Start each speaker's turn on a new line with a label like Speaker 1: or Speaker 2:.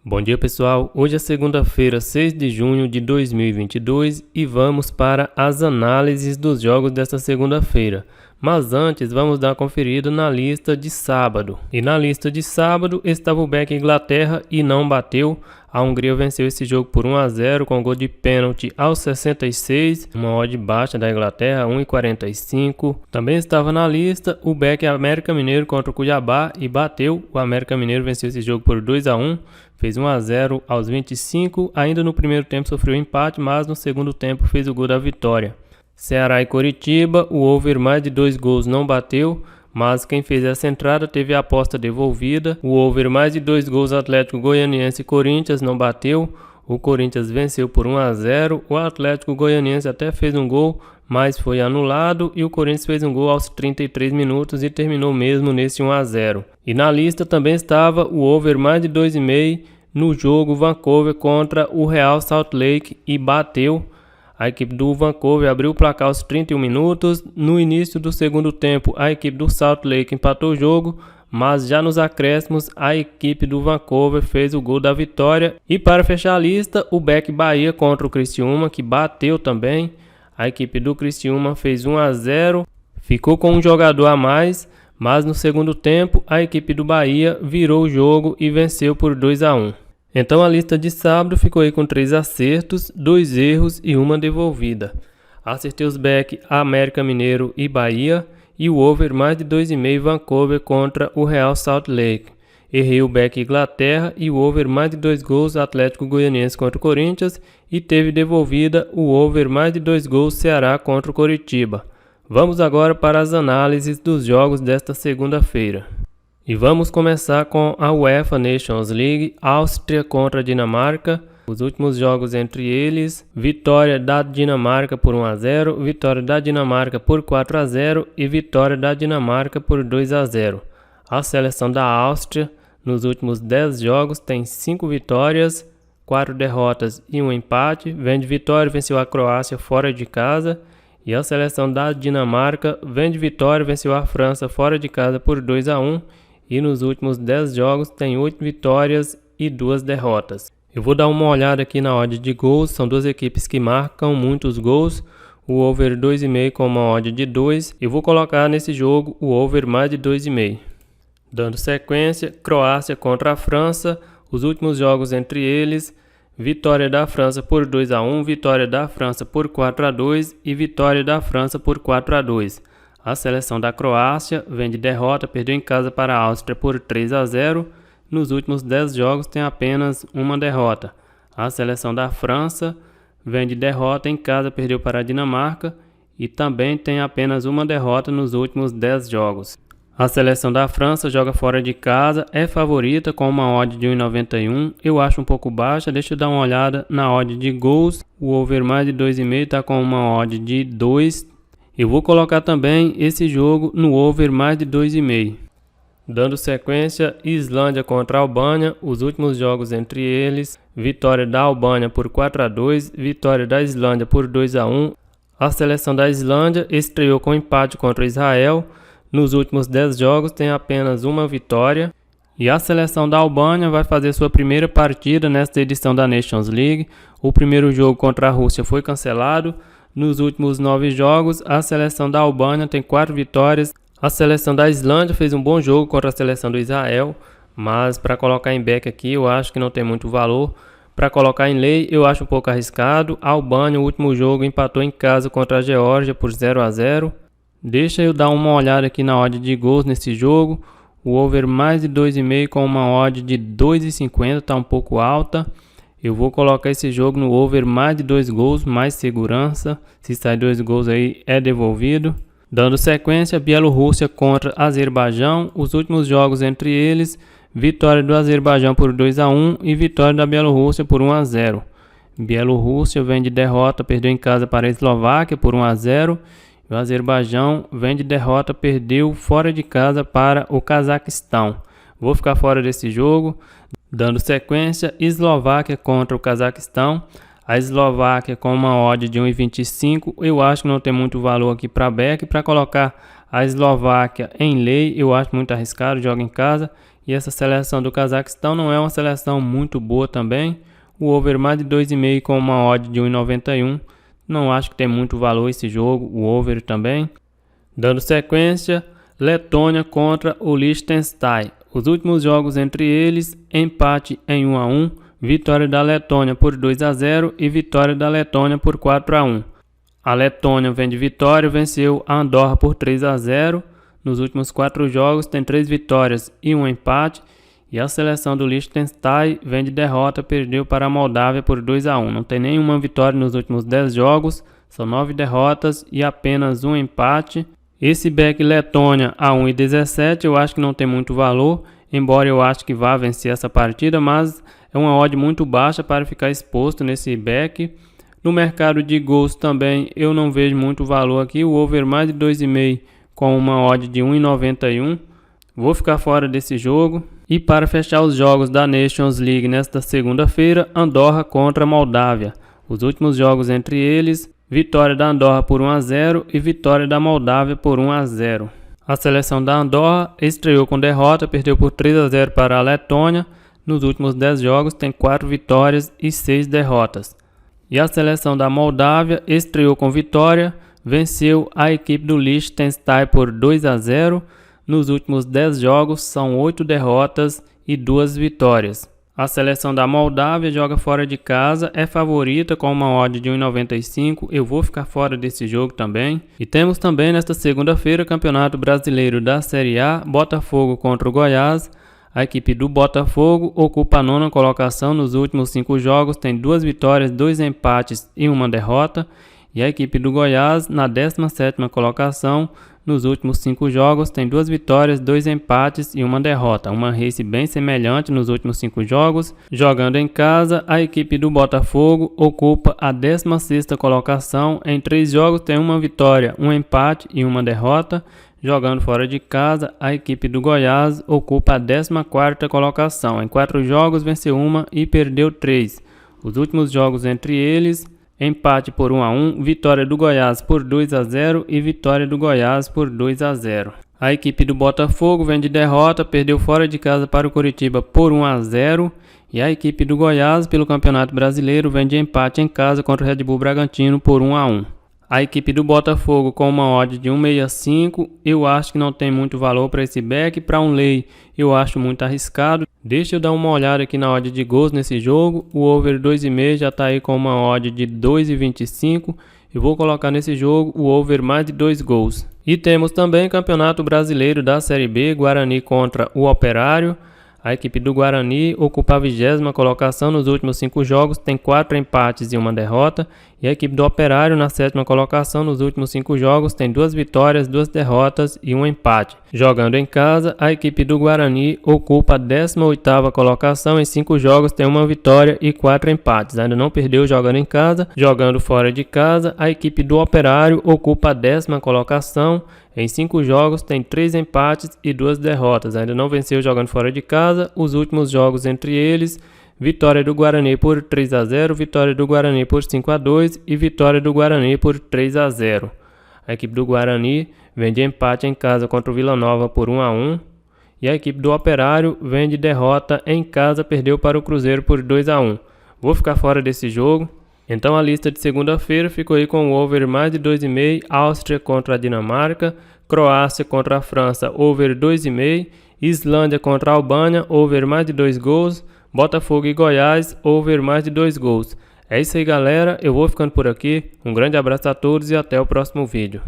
Speaker 1: Bom dia pessoal, hoje é segunda-feira, 6 de junho de 2022 e vamos para as análises dos jogos desta segunda-feira. Mas antes vamos dar uma conferida na lista de sábado. E na lista de sábado estava o Beck Inglaterra e não bateu. A Hungria venceu esse jogo por 1 a 0 com gol de pênalti aos 66, uma odd baixa da Inglaterra, 1,45. Também estava na lista o Beck América Mineiro contra o Cuiabá e bateu. O América Mineiro venceu esse jogo por 2 a 1. Fez 1 a 0 aos 25, ainda no primeiro tempo sofreu empate, mas no segundo tempo fez o gol da vitória. Ceará e Coritiba, o over mais de 2 gols não bateu, mas quem fez essa entrada teve a aposta devolvida. O over mais de 2 gols Atlético Goianiense e Corinthians não bateu, o Corinthians venceu por 1 a 0, o Atlético Goianiense até fez um gol, mas foi anulado e o Corinthians fez um gol aos 33 minutos e terminou mesmo nesse 1 a 0. E na lista também estava o over mais de 2,5 no jogo Vancouver contra o Real Salt Lake e bateu. A equipe do Vancouver abriu o placar aos 31 minutos. No início do segundo tempo, a equipe do Salt Lake empatou o jogo, mas já nos acréscimos, a equipe do Vancouver fez o gol da vitória. E para fechar a lista, o Beck Bahia contra o Criciúma, que bateu também. A equipe do Criciúma fez 1 a 0, ficou com um jogador a mais, mas no segundo tempo, a equipe do Bahia virou o jogo e venceu por 2 a 1. Então a lista de sábado ficou aí com 3 acertos, 2 erros e uma devolvida. Acertei os Beck, América Mineiro e Bahia e o over mais de 2,5 Vancouver contra o Real Salt Lake. Errei o Beck Inglaterra e o over mais de 2 gols Atlético Goianiense contra o Corinthians e teve devolvida o over mais de 2 gols Ceará contra o Coritiba. Vamos agora para as análises dos jogos desta segunda-feira. E vamos começar com a UEFA Nations League, Áustria contra a Dinamarca. Os últimos jogos entre eles, vitória da Dinamarca por 1 a 0, vitória da Dinamarca por 4 a 0 e vitória da Dinamarca por 2 a 0. A seleção da Áustria nos últimos 10 jogos tem 5 vitórias, 4 derrotas e um empate. Vem de vitória, venceu a Croácia fora de casa. E a seleção da Dinamarca vem de vitória, venceu a França fora de casa por 2 a 1. E nos últimos 10 jogos tem 8 vitórias e 2 derrotas. Eu vou dar uma olhada aqui na odd de gols, são duas equipes que marcam muitos gols. O over 2,5 com uma odd de 2. Eu vou colocar nesse jogo o over mais de 2,5. Dando sequência, Croácia contra a França. Os últimos jogos entre eles, vitória da França por 2 a 1, vitória da França por 4 a 2 e vitória da França por 4 a 2. A seleção da Croácia vem de derrota, perdeu em casa para a Áustria por 3 a 0. Nos últimos 10 jogos tem apenas uma derrota. A seleção da França vem de derrota em casa, perdeu para a Dinamarca e também tem apenas uma derrota nos últimos 10 jogos. A seleção da França joga fora de casa, é favorita com uma odd de 1,91. Eu acho um pouco baixa, deixa eu dar uma olhada na odd de gols. O over mais de 2,5 está com uma odd de 2. Eu vou colocar também esse jogo no over mais de 2,5. Dando sequência, Islândia contra a Albânia, os últimos jogos entre eles, vitória da Albânia por 4 a 2, vitória da Islândia por 2 a 1. A seleção da Islândia estreou com empate contra Israel, nos últimos 10 jogos tem apenas uma vitória. E a seleção da Albânia vai fazer sua primeira partida nesta edição da Nations League. O primeiro jogo contra a Rússia foi cancelado. Nos últimos 9 jogos, a seleção da Albânia tem 4 vitórias. A seleção da Islândia fez um bom jogo contra a seleção do Israel, mas para colocar em back aqui eu acho que não tem muito valor. Para colocar em lei eu acho um pouco arriscado. A Albânia, o último jogo, empatou em casa contra a Geórgia por 0 a 0. Deixa eu dar uma olhada aqui na odd de gols nesse jogo. O over mais de 2,5 com uma odd de 2,50 está um pouco alta. Eu vou colocar esse jogo no over mais de 2 gols, mais segurança. Se sair 2 gols aí é devolvido. Dando sequência, Bielorrússia contra Azerbaijão. Os últimos jogos entre eles, vitória do Azerbaijão por 2 a 1 e vitória da Bielorrússia por 1 a 0. Bielorrússia vem de derrota, perdeu em casa para a Eslováquia por 1 a 0. O Azerbaijão vem de derrota, perdeu fora de casa para o Cazaquistão. Vou ficar fora desse jogo. Dando sequência, Eslováquia contra o Cazaquistão. A Eslováquia com uma odd de 1,25. Eu acho que não tem muito valor aqui para back. Para colocar a Eslováquia em lei, eu acho muito arriscado, joga em casa. e essa seleção do Cazaquistão não é uma seleção muito boa também. O over mais de 2,5 com uma odd de 1,91. Não acho que tem muito valor esse jogo, o over também. Dando sequência, Letônia contra o Liechtenstein. Os últimos jogos entre eles, empate em 1-1, vitória da Letônia por 2-0 e vitória da Letônia por 4-1. A Letônia vem de vitória, venceu a Andorra por 3-0. Nos últimos 4 jogos tem 3 vitórias e 1 empate. E a seleção do Liechtenstein vem de derrota, perdeu para a Moldávia por 2-1. Não tem nenhuma vitória nos últimos 10 jogos, são 9 derrotas e apenas 1 empate. Esse back Letônia a 1,17 eu acho que não tem muito valor, embora eu acho que vá vencer essa partida, mas é uma odd muito baixa para ficar exposto nesse back. No mercado de gols também eu não vejo muito valor aqui, o over mais de 2,5 com uma odd de 1,91. Vou ficar fora desse jogo. E para fechar os jogos da Nations League nesta segunda-feira, Andorra contra Moldávia. Os últimos jogos entre eles, vitória da Andorra por 1-0 e vitória da Moldávia por 1-0. A seleção da Andorra estreou com derrota, perdeu por 3-0 para a Letônia. Nos últimos 10 jogos tem 4 vitórias e 6 derrotas. E a seleção da Moldávia estreou com vitória, venceu a equipe do Liechtenstein por 2-0. Nos últimos 10 jogos são 8 derrotas e 2 vitórias. A seleção da Moldávia joga fora de casa, é favorita com uma odd de 1,95. Eu vou ficar fora desse jogo também. E temos também nesta segunda-feira Campeonato Brasileiro da Série A, Botafogo contra o Goiás. A equipe do Botafogo ocupa a 9ª colocação nos últimos 5 jogos, tem 2 vitórias, 2 empates e 1 derrota. E a equipe do Goiás na 17ª colocação, nos últimos 5 jogos, tem 2 vitórias, 2 empates e 1 derrota. Uma race bem semelhante nos últimos 5 jogos. Jogando em casa, a equipe do Botafogo ocupa a 16ª colocação. Em 3 jogos tem 1 vitória, 1 empate e 1 derrota. Jogando fora de casa, a equipe do Goiás ocupa a 14ª colocação. Em 4 jogos venceu 1 e perdeu 3. Os últimos jogos entre eles, empate por 1-1, vitória do Goiás por 2-0 e vitória do Goiás por 2-0. A equipe do Botafogo vem de derrota, perdeu fora de casa para o Coritiba por 1-0. E a equipe do Goiás, pelo Campeonato Brasileiro, vem de empate em casa contra o Red Bull Bragantino por 1-1. A equipe do Botafogo com uma odd de 1,65, eu acho que não tem muito valor para esse back. Para um lay eu acho muito arriscado. Deixa eu dar uma olhada aqui na odd de gols nesse jogo. O over 2,5 já está aí com uma odd de 2,25. Eu vou colocar nesse jogo o over mais de 2 gols. E temos também Campeonato Brasileiro da Série B, Guarani contra o Operário. A equipe do Guarani ocupa a 20ª colocação nos últimos 5 jogos, tem 4 empates e 1 derrota. E a equipe do Operário na 7ª colocação nos últimos 5 jogos, tem 2 vitórias, 2 derrotas e 1 empate. Jogando em casa, a equipe do Guarani ocupa a 18ª colocação, em 5 jogos tem 1 vitória e 4 empates. Ainda não perdeu jogando em casa. Jogando fora de casa, a equipe do Operário ocupa a 10ª colocação. Em 5 jogos tem 3 empates e 2 derrotas. Ainda não venceu jogando fora de casa. Os últimos jogos entre eles, vitória do Guarani por 3-0, vitória do Guarani por 5-2 e vitória do Guarani por 3-0. A equipe do Guarani vem de empate em casa contra o Vila Nova por 1-1. E a equipe do Operário vem de derrota em casa, perdeu para o Cruzeiro por 2-1. Vou ficar fora desse jogo. Então a lista de segunda-feira ficou aí com o over mais de 2,5, Áustria contra a Dinamarca, Croácia contra a França, over 2,5, Islândia contra a Albânia, over mais de 2 gols, Botafogo e Goiás, over mais de 2 gols. É isso aí, galera, eu vou ficando por aqui, um grande abraço a todos e até o próximo vídeo.